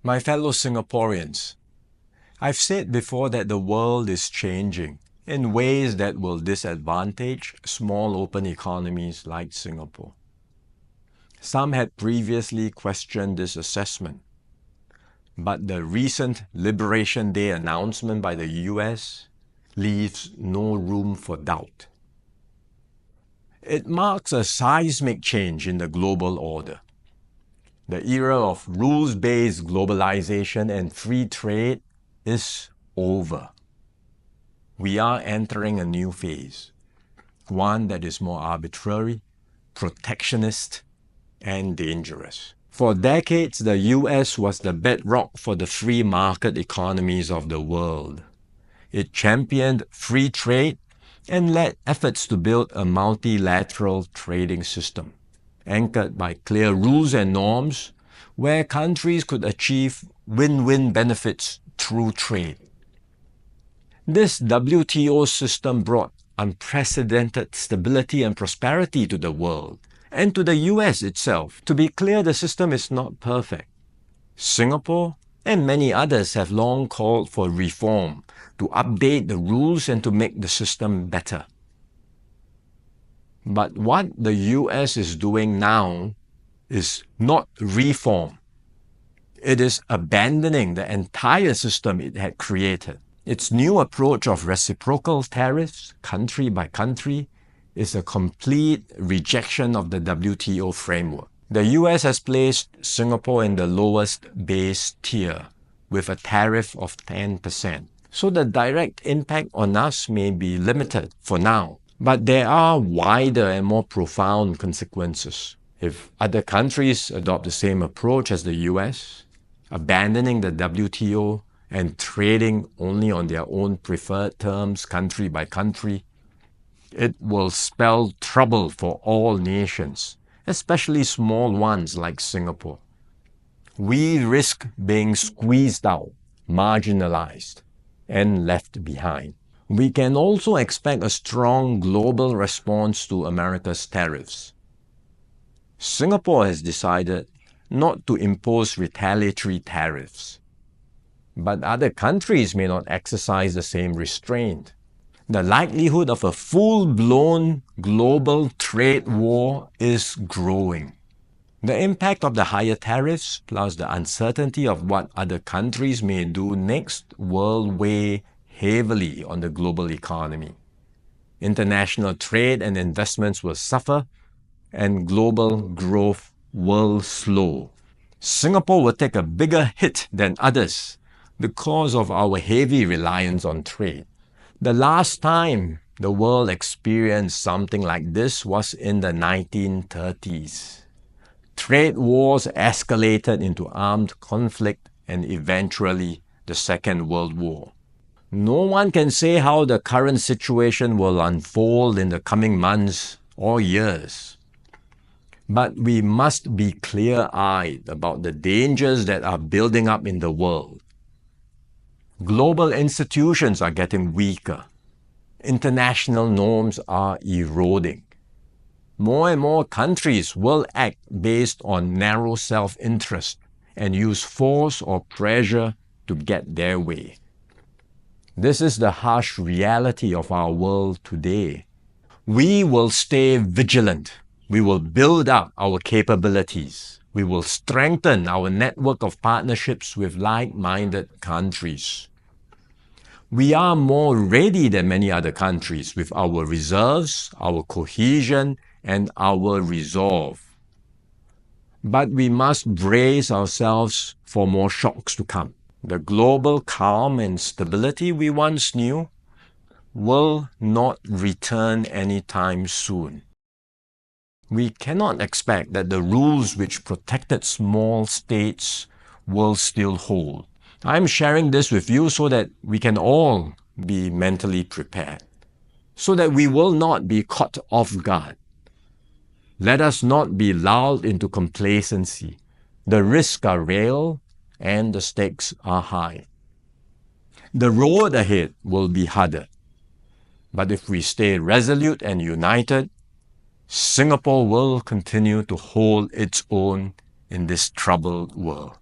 My fellow Singaporeans, I've said before that the world is changing in ways that will disadvantage small open economies like Singapore. Some had previously questioned this assessment, but the recent Liberation Day announcement by the US leaves no room for doubt. It marks a seismic change in the global order. The era of rules-based globalization and free trade is over. We are entering a new phase, one that is more arbitrary, protectionist, and dangerous. For decades, the US was the bedrock for the free market economies of the world. It championed free trade and led efforts to build a multilateral trading system, anchored by clear rules and norms where countries could achieve win-win benefits through trade. This WTO system brought unprecedented stability and prosperity to the world and to the US itself. To be clear, the system is not perfect. Singapore and many others have long called for reform to update the rules and to make the system better. But what the US is doing now is not reform. It is abandoning the entire system it had created. Its new approach of reciprocal tariffs, country by country, is a complete rejection of the WTO framework. The US has placed Singapore in the lowest base tier with a tariff of 10%. So the direct impact on us may be limited for now, but there are wider and more profound consequences. If other countries adopt the same approach as the US, abandoning the WTO and trading only on their own preferred terms, country by country, it will spell trouble for all nations, especially small ones like Singapore. We risk being squeezed out, marginalized, and left behind. We can also expect a strong global response to America's tariffs. Singapore has decided not to impose retaliatory tariffs, but other countries may not exercise the same restraint. The likelihood of a full-blown global trade war is growing. The impact of the higher tariffs, plus the uncertainty of what other countries may do next, will weigh heavily on the global economy. International trade and investments will suffer, and global growth will slow. Singapore will take a bigger hit than others because of our heavy reliance on trade. The last time the world experienced something like this was in the 1930s. Trade wars escalated into armed conflict and eventually the Second World War. No one can say how the current situation will unfold in the coming months or years. But we must be clear-eyed about the dangers that are building up in the world. Global institutions are getting weaker. International norms are eroding. More and more countries will act based on narrow self-interest and use force or pressure to get their way. This is the harsh reality of our world today. We will stay vigilant. We will build up our capabilities. We will strengthen our network of partnerships with like-minded countries. We are more ready than many other countries with our reserves, our cohesion, and our resolve. But we must brace ourselves for more shocks to come. The global calm and stability we once knew will not return anytime soon. We cannot expect that the rules which protected small states will still hold. I'm sharing this with you so that we can all be mentally prepared, so that we will not be caught off guard. Let us not be lulled into complacency. The risks are real and the stakes are high. The road ahead will be harder. But if we stay resolute and united, Singapore will continue to hold its own in this troubled world.